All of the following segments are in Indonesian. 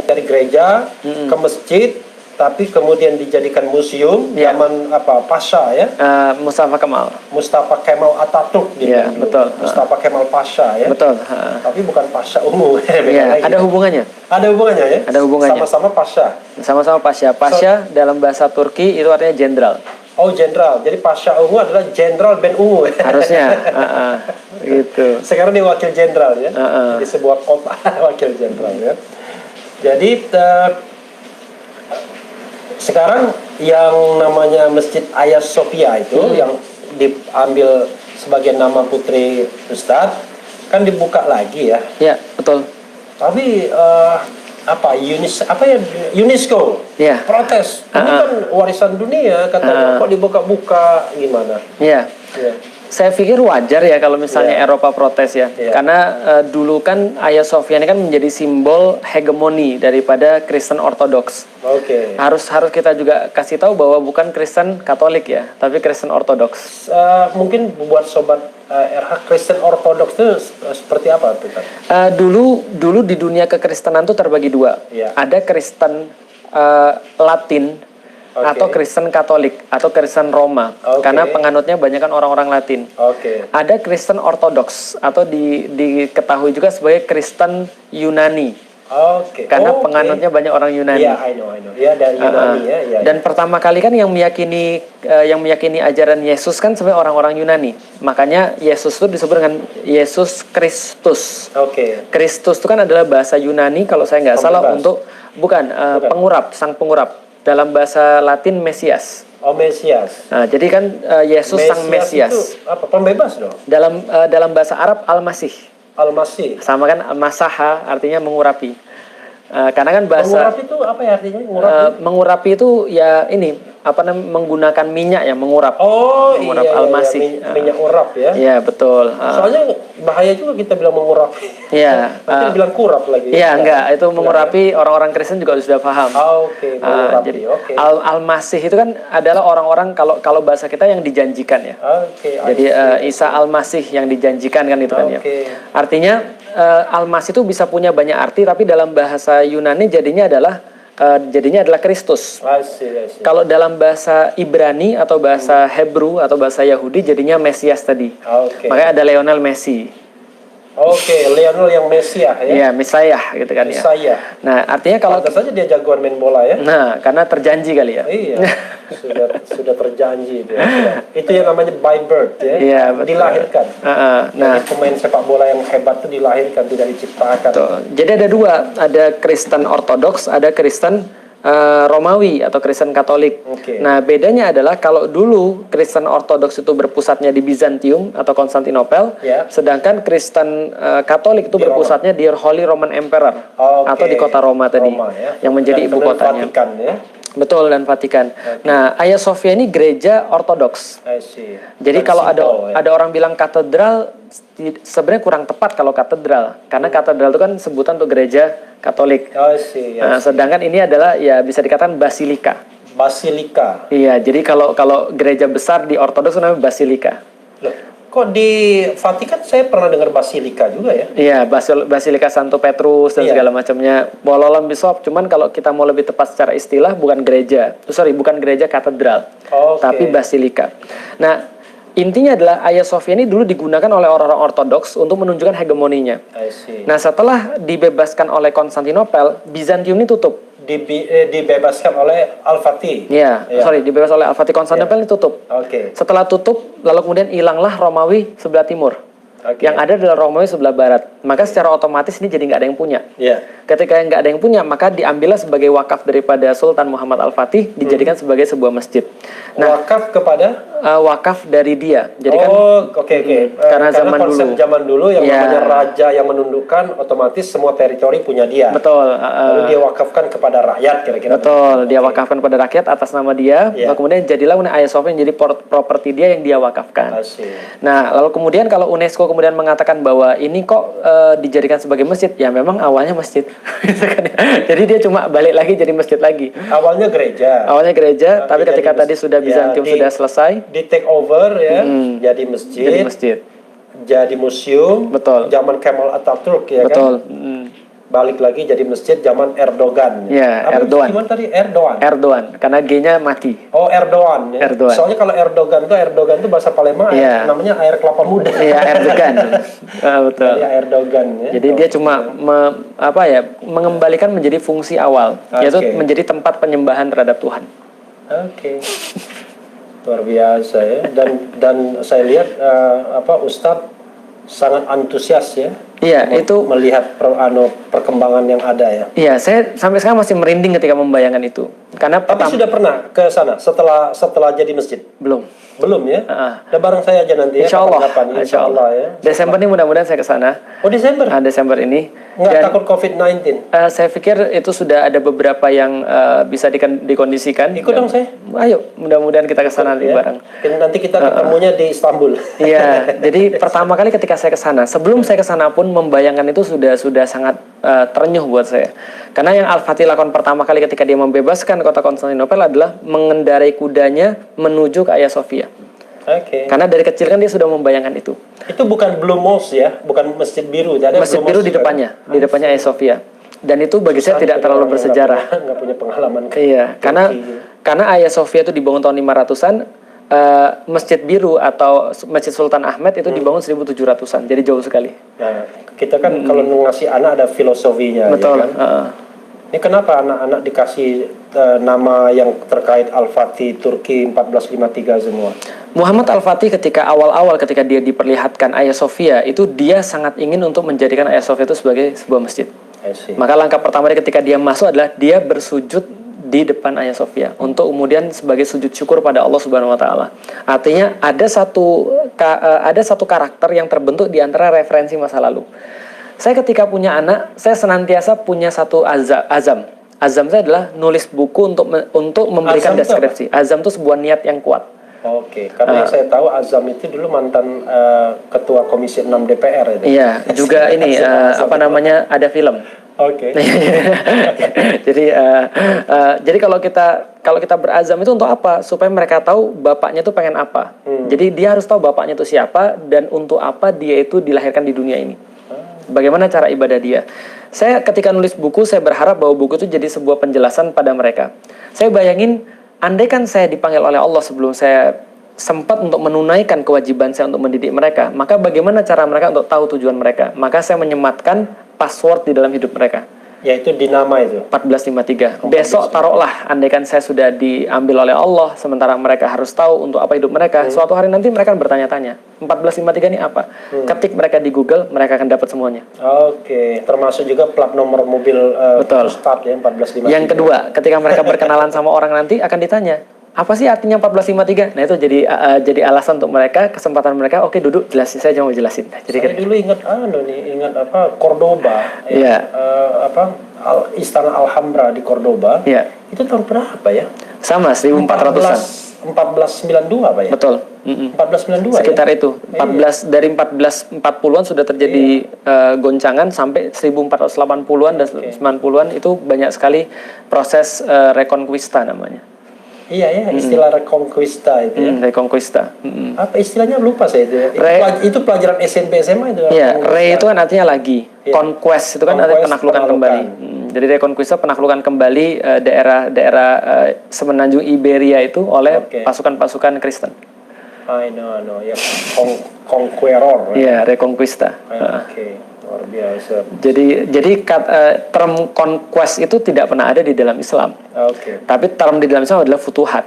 dari gereja ke masjid, tapi kemudian dijadikan museum zaman Pasha ya. Mustafa Kemal. Mustafa Kemal Atatürk gitu. Iya, betul. Mustafa Kemal Pasha ya. Betul. Tapi bukan Pasha ungu. Iya, ada hubungannya. Ada hubungannya ya? Ada hubungannya. Sama-sama Pasha. Sama-sama Pasha. Pasha dalam bahasa Turki itu artinya jenderal. Oh, jenderal. Jadi Pasha ungu adalah jenderal band ungu. Harusnya. Gitu. Sekarang dia wakil jenderal ya. Di sebuah kota wakil jenderal ya. Jadi sekarang yang namanya Masjid Hagia Sophia itu yang diambil sebagai nama putri Ustadz kan dibuka lagi ya. Ya, betul. Tapi UNESCO protes. Ini kan warisan dunia katanya, kok dibuka-buka gimana? Iya. Saya pikir wajar ya kalau misalnya Eropa protes ya. Karena dulu kan Hagia Sophia ini kan menjadi simbol hegemoni daripada Kristen Ortodoks. Harus kita juga kasih tahu bahwa bukan Kristen Katolik ya, tapi Kristen Ortodoks. Mungkin buat sobat RH, Kristen Ortodoks itu seperti apa? Dulu di dunia kekristenan itu terbagi dua. Ada Kristen Latin atau Kristen Katolik atau Kristen Roma, karena penganutnya banyak kan orang-orang Latin. Ada Kristen Ortodoks atau diketahui juga sebagai Kristen Yunani. Karena penganutnya banyak orang Yunani. I know. Ya, dari Yunani ya. Dan pertama kali kan yang meyakini ajaran Yesus kan sebenarnya orang-orang Yunani. Makanya Yesus itu disebut dengan Yesus Kristus. Kristus itu kan adalah bahasa Yunani kalau saya nggak salah untuk pengurap, sang pengurap. Dalam bahasa Latin Mesias. Mesias. Nah, jadi kan Yesus sang Mesias. Itu apa? Pembebas dong. Dalam bahasa Arab Al-Masih. Al-Masih. Sama kan Masaha artinya mengurapi. Karena kan bahasa mengurapi itu apa ya artinya? Mengurapi itu ya ini menggunakan minyak ya, mengurap. Mengurap Al-Masih. Minyak urap ya. Iya, betul. Soalnya bahaya juga kita bilang mengurapi. Iya. Nanti bilang kurap lagi. Iya, enggak, itu mengurapi orang-orang Kristen juga sudah paham. Jadi Al-Masih itu kan adalah orang-orang kalau bahasa kita yang dijanjikan ya. Jadi Isa Al-Masih yang dijanjikan kan itu kan ya. Artinya Al-Masih itu bisa punya banyak arti, tapi dalam bahasa Yunani jadinya adalah Kristus. Kalau dalam bahasa Ibrani atau bahasa Hebrew atau bahasa Yahudi jadinya Mesias tadi. Makanya ada Lionel Messi. Lionel yang Mesias ya. Iya, Mesiah gitu kan ya. Nah, artinya kalau pantas saja dia jagoan main bola ya. Nah, karena terjanji kali ya. Iya. sudah terjanji itu ya. Itu yang namanya by birth ya. Iya, dilahirkan. Nah, pemain sepak bola yang hebat itu dilahirkan, tidak diciptakan. Jadi ada dua, ada Kristen Ortodoks, ada Kristen Romawi atau Kristen Katolik. Nah, bedanya adalah kalau dulu Kristen Ortodoks itu berpusatnya di Bizantium atau Konstantinopel, sedangkan Kristen Katolik itu berpusatnya di Holy Roman Emperor atau di kota Roma tadi, yang menjadi ibu kotanya. Vatikan, ya? Betul, dan Vatikan. Nah, Hagia Sophia ini gereja Ortodoks. Jadi kalau ada orang bilang katedral, sebenarnya kurang tepat kalau katedral, karena katedral itu kan sebutan untuk gereja Katolik. Sedangkan ini adalah ya bisa dikatakan basilika. Iya, jadi kalau gereja besar di Ortodoks namanya basilika. Kok di Vatikan saya pernah dengar basilika juga ya? Iya, Basilika Santo Petrus dan segala macamnya. Walaupun bisop, cuman kalau kita mau lebih tepat secara istilah bukan gereja katedral, tapi basilika. Nah, intinya adalah Hagia Sophia ini dulu digunakan oleh orang-orang Ortodoks untuk menunjukkan hegemoninya. Nah, setelah dibebaskan oleh Konstantinopel, Bizantium ini tutup. Dibebaskan oleh Al-Fatih. Dibebas oleh Al-Fatih. Konstantinopel ini tutup. Setelah tutup, lalu kemudian hilanglah Romawi sebelah timur. Yang ada adalah Romawi sebelah barat. Maka secara otomatis ini jadi nggak ada yang punya. Ketika nggak ada yang punya, maka diambillah sebagai wakaf daripada Sultan Muhammad Al-Fatih, dijadikan sebagai sebuah masjid. Nah, wakaf kepada? Wakaf dari dia. Jadi kan, karena zaman dulu yang namanya raja yang menundukkan, otomatis semua teritori punya dia. Betul. Lalu dia wakafkan kepada rakyat kira-kira. Betul. Dia wakafkan kepada rakyat atas nama dia. Lalu kemudian jadilah Hagia Sophia menjadi properti dia yang dia wakafkan. Nah, lalu kemudian kalau UNESCO kemudian mengatakan bahwa ini kok dijadikan sebagai masjid, ya memang awalnya masjid. Jadi dia cuma balik lagi jadi masjid lagi. Awalnya gereja, tapi ketika tadi sudah Bizantium sudah selesai, di take over ya, jadi masjid, jadi museum. Betul. Zaman Kemal Atatürk ya. Betul. Kan. balik lagi jadi masjid zaman Erdogan. Ya, Erdogan. Gimana tadi? Erdogan. Erdogan, karena G-nya mati. Oh, Erdogan. Ya. Erdogan. Soalnya kalau Erdogan tuh bahasa Palembang, namanya air kelapa muda. Iya, Erdogan. Betul. Jadi Erdogan. Ya. Jadi dia cuma mengembalikan menjadi fungsi awal, yaitu menjadi tempat penyembahan terhadap Tuhan. Oke. Luar biasa ya. Dan saya lihat Ustadz sangat antusias ya. Iya, itu melihat perkembangan yang ada ya. Iya, saya sampai sekarang masih merinding ketika membayangkan itu. Karena tapi sudah pernah ke sana setelah jadi masjid? Belum ya? Udah bareng saya aja nanti Insya Allah. Insya Allah ya. Desember ini mudah-mudahan saya ke sana. Oh, Desember? Desember ini. Nggak takut COVID-19? Saya pikir itu sudah ada beberapa yang bisa dikondisikan. Ikut dong saya. Ayo, mudah-mudahan kita ke sana nanti bareng. Nanti kita ketemunya di Istanbul. Iya, jadi pertama kali ketika saya ke sana, sebelum saya ke sana pun membayangkan itu sudah sangat terenyuh buat saya. Karena yang Al-Fatih lakukan pertama kali ketika dia membebaskan kota Konstantinopel adalah mengendarai kudanya menuju ke Hagia Sophia. Karena dari kecil kan dia sudah membayangkan itu. Itu bukan Blue Mosque ya, bukan Masjid Biru. Masjid Biru di depannya, di depannya Hagia Sophia. Dan itu bagi saya tidak terlalu bersejarah. Nggak punya pengalaman. Iya, karena Hagia Sophia itu dibangun tahun 500-an. Masjid Biru atau Masjid Sultan Ahmed itu dibangun 1700-an, jadi jauh sekali. Nah, kita kan kalau ngasih anak ada filosofinya. Betul. Ya kan? Ini kenapa anak-anak dikasih nama yang terkait Al-Fatih Turki 1453 semua? Muhammad Al-Fatih ketika awal-awal ketika dia diperlihatkan Hagia Sophia itu dia sangat ingin untuk menjadikan Hagia Sophia itu sebagai sebuah masjid. Maka langkah pertama dia ketika dia masuk adalah dia bersujud di depan Hagia Sophia untuk kemudian sebagai sujud syukur pada Allah Subhanahu wa taala. Artinya ada satu karakter yang terbentuk di antara referensi masa lalu. Saya ketika punya anak, saya senantiasa punya satu azam. Azam saya adalah nulis buku untuk memberikan deskripsi. Azam itu sebuah niat yang kuat. Karena yang saya tahu Azam itu dulu mantan ketua Komisi 6 DPR. Iya, juga ini ada film. Jadi kalau kita berazam itu untuk apa? Supaya mereka tahu bapaknya itu pengen apa. Jadi dia harus tahu bapaknya itu siapa dan untuk apa dia itu dilahirkan di dunia ini. Bagaimana cara ibadah dia. Saya ketika nulis buku, saya berharap bahwa buku itu jadi sebuah penjelasan pada mereka. Saya bayangin, andai kan saya dipanggil oleh Allah sebelum saya sempat untuk menunaikan kewajiban saya untuk mendidik mereka, maka bagaimana cara mereka untuk tahu tujuan mereka? Maka saya menyematkan password di dalam hidup mereka. Yaitu di nama itu 1453. Besok taruhlah andaikan saya sudah diambil oleh Allah sementara mereka harus tahu untuk apa hidup mereka. Suatu hari nanti mereka akan bertanya-tanya 1453 ini apa. Ketik mereka di Google, mereka akan dapat semuanya. Termasuk juga plat nomor mobil Ustadz ya 1453. Yang kedua, ketika mereka berkenalan sama orang nanti akan ditanya, apa sih artinya 1453? Nah itu jadi alasan untuk mereka, kesempatan mereka. Oke, duduk jelasin, saya cuma jelasin. Jadi saya dulu ingat Cordoba. Istana Alhambra di Cordoba. Itu tahun berapa ya? Sama 1400-an. 1492 apa ya? Betul. 1492 sekitar ya? Itu. Dari 1440-an sudah terjadi goncangan sampai 1480-an dan 90-an itu banyak sekali proses reconquista namanya. Iya, istilah reconquista itu ya. Reconquista. Apa istilahnya lupa saya itu. Itu pelajaran SMP SMA itu. Iya, itu kan artinya lagi. Conquest itu kan artinya penaklukan kembali. Jadi reconquista penaklukan kembali daerah semenanjung Iberia itu oleh pasukan-pasukan Kristen. I know. Ya, conqueror. Iya, reconquista. Luar biasa. Jadi term conquest itu tidak pernah ada di dalam Islam. Tapi term di dalam Islam adalah futuhat.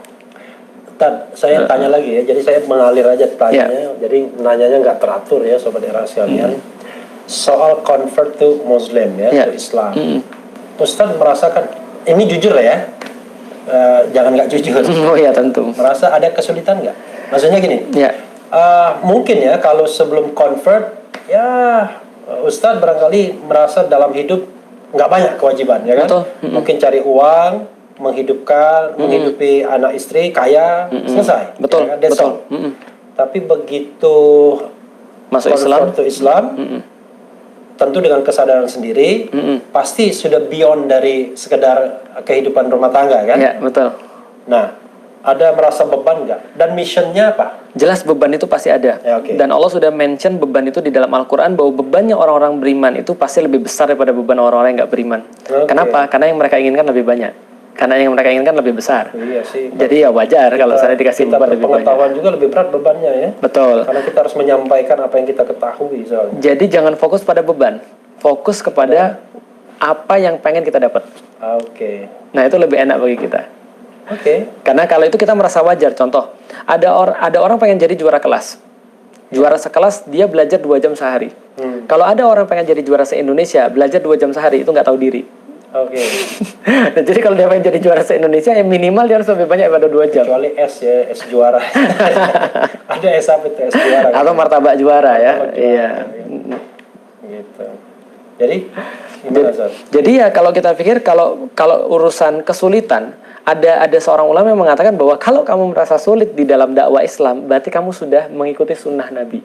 Saya tanya lagi ya. Jadi saya mengalir aja tanyanya. Jadi nanyanya nggak teratur ya, sobat era sekalian. Soal convert to Muslim ya, to Islam. Ustadz merasakan ini jujur lah ya. Jangan nggak jujur. Oh ya tentu. Merasa ada kesulitan nggak? Maksudnya gini. Mungkin ya kalau sebelum convert ya. Ustadz barangkali merasa dalam hidup nggak banyak kewajiban, ya kan? Betul. Mungkin cari uang, menghidupi anak istri, kaya, selesai. Betul. Ya kan? Betul. Tapi begitu masuk Islam, tentu dengan kesadaran sendiri, pasti sudah beyond dari sekedar kehidupan rumah tangga, kan? Ya, betul. Nah, Ada merasa beban nggak? Dan missionnya apa? Jelas beban itu pasti ada. Ya, okay. Dan Allah sudah mention beban itu di dalam Al-Quran, bahwa bebannya orang-orang beriman itu pasti lebih besar daripada beban orang-orang yang nggak beriman. Okay. Kenapa? Karena yang mereka inginkan lebih banyak. Karena yang mereka inginkan lebih besar. Iya sih. Jadi ya wajar kalau saya dikasih beban lebih banyak. Pengetahuan juga lebih berat bebannya ya. Betul. Karena kita harus menyampaikan apa yang kita ketahui soalnya. Jadi jangan fokus pada beban. Fokus kepada apa yang pengen kita dapat. Oke. Nah itu lebih enak bagi kita. Oke. Karena kalau itu kita merasa wajar. Contoh, ada orang pengen jadi juara kelas. Juara sekelas dia belajar 2 jam sehari. Kalau ada orang pengen jadi juara se-Indonesia, belajar 2 jam sehari, itu nggak tahu diri. Oke. Nah, jadi kalau dia pengen jadi juara se-Indonesia, ya minimal dia harus lebih banyak daripada 2 jam. Kecuali S ya, S juara. Ada S apa itu, S juara. Atau martabak juara ya. Iya. Gitu. Jadi gimana, Zat? Jadi ya kalau kita pikir kalau urusan kesulitan, ada seorang ulama yang mengatakan bahwa kalau kamu merasa sulit di dalam dakwah Islam, berarti kamu sudah mengikuti sunnah Nabi.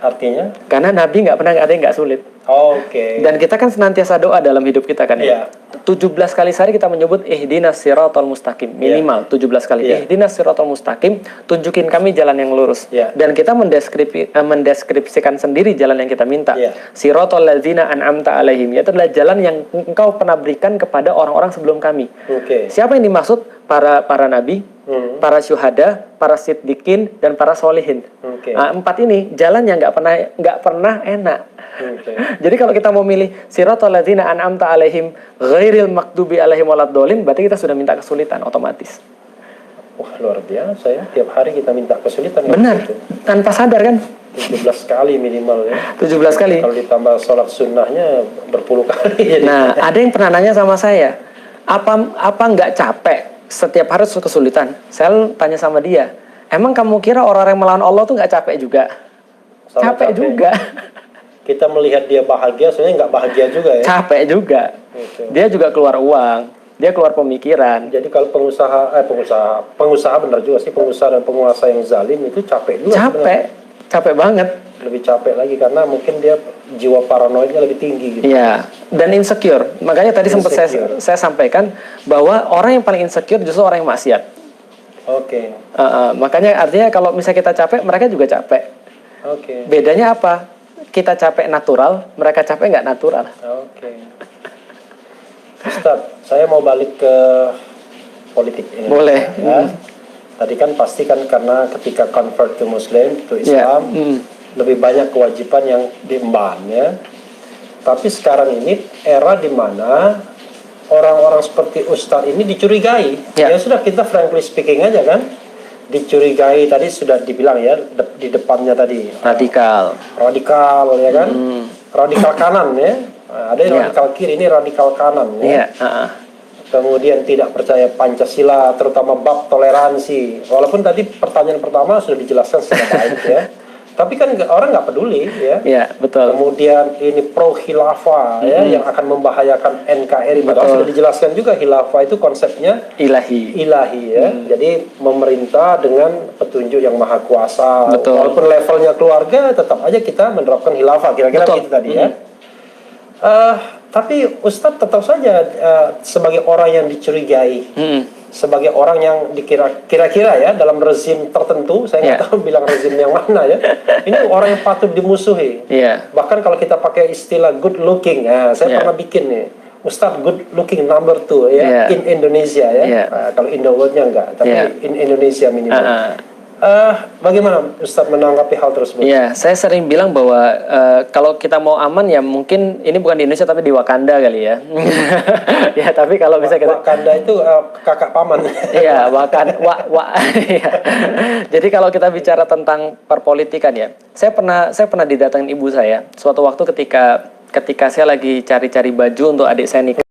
Artinya? Karena Nabi nggak pernah ada yang nggak sulit. Oke. Dan kita kan senantiasa doa dalam hidup kita kan ya. 17 kali sehari kita menyebut ihdinas siratal mustaqim, minimal 17 kali. Ihdinas siratal mustaqim, tunjukin kami jalan yang lurus. Dan kita mendeskripsikan sendiri jalan yang kita minta. Siratal ladzina an'amta alaihim, yaitu adalah jalan yang engkau pernah berikan kepada orang-orang sebelum kami. Siapa yang dimaksud? Para nabi, para syuhada, para siddiqin, dan para solihin. Nah, 4 ini jalan yang nggak pernah enak. Jadi kalau kita mau milih siratal ladzina an'amta alaihim ghairil maghdubi alaihim waladdallin, berarti kita sudah minta kesulitan otomatis. Wah, luar biasa ya. Tiap hari kita minta kesulitan. Benar. Gitu. Tanpa sadar kan? 17 kali minimal ya. 17 kali. Kalau ditambah sholat sunnahnya berpuluh kali. Nah, ada yang pernah nanya sama saya, apa nggak capek setiap hari kesulitan? Saya tanya sama dia, emang kamu kira orang-orang yang melawan Allah tuh nggak capek juga? Capek juga. Kita melihat dia bahagia, sebenarnya nggak bahagia juga ya. Capek juga. Gitu. Dia juga keluar uang, dia keluar pemikiran. Jadi kalau pengusaha benar juga sih, pengusaha dan penguasa yang zalim itu capek juga. Capek banget. Lebih capek lagi karena mungkin dia jiwa paranoidnya lebih tinggi gitu. Iya, dan insecure. Makanya tadi sempat saya sampaikan bahwa orang yang paling insecure justru orang yang maksiat. Oke. Makanya artinya kalau misalnya kita capek, mereka juga capek. Oke. Bedanya apa? Kita capek natural, mereka capek nggak natural. Oke. Ustaz, saya mau balik ke politik ini. Boleh. Ya. Tadi kan pasti kan karena ketika convert to Muslim, to Islam, lebih banyak kewajiban yang diemban ya. Tapi sekarang ini era di mana orang-orang seperti Ustaz ini dicurigai. Ya sudah, kita frankly speaking aja kan. Dicurigai tadi sudah dibilang ya di depannya tadi radikal ya kan, radikal kanan ya, ada yang radikal kiri, ini radikal kanan ya. Kemudian tidak percaya Pancasila, terutama bab toleransi, walaupun tadi pertanyaan pertama sudah dijelaskan secara baik ya. Tapi kan orang nggak peduli ya. Iya, betul. Kemudian ini pro khilafah ya, yang akan membahayakan NKRI. Padahal sudah dijelaskan juga khilafah itu konsepnya ilahi ya. Jadi memerintah dengan petunjuk yang maha kuasa. Betul. Walaupun levelnya keluarga, tetap aja kita menerapkan khilafah. Kira-kira begitu tadi ya. Tapi Ustadz tetap saja sebagai orang yang dicurigai. Sebagai orang yang kira-kira ya dalam rezim tertentu, saya nggak tahu bilang rezim yang mana ya. Ini orang yang patut dimusuhi. Bahkan kalau kita pakai istilah good looking, saya pernah bikin nih, Ustadz good looking number 2 ya in Indonesia ya. Kalau in the world-nya enggak, tapi in Indonesia minimal. Bagaimana Ustadz menanggapi hal tersebut? Iya, saya sering bilang bahwa kalau kita mau aman ya mungkin ini bukan di Indonesia tapi di Wakanda kali ya. Ya, tapi kalau bisa kita Wakanda itu kakak paman. Iya, Jadi kalau kita bicara tentang perpolitikan ya, saya pernah didatangin ibu saya suatu waktu ketika saya lagi cari-cari baju untuk adik saya nikah.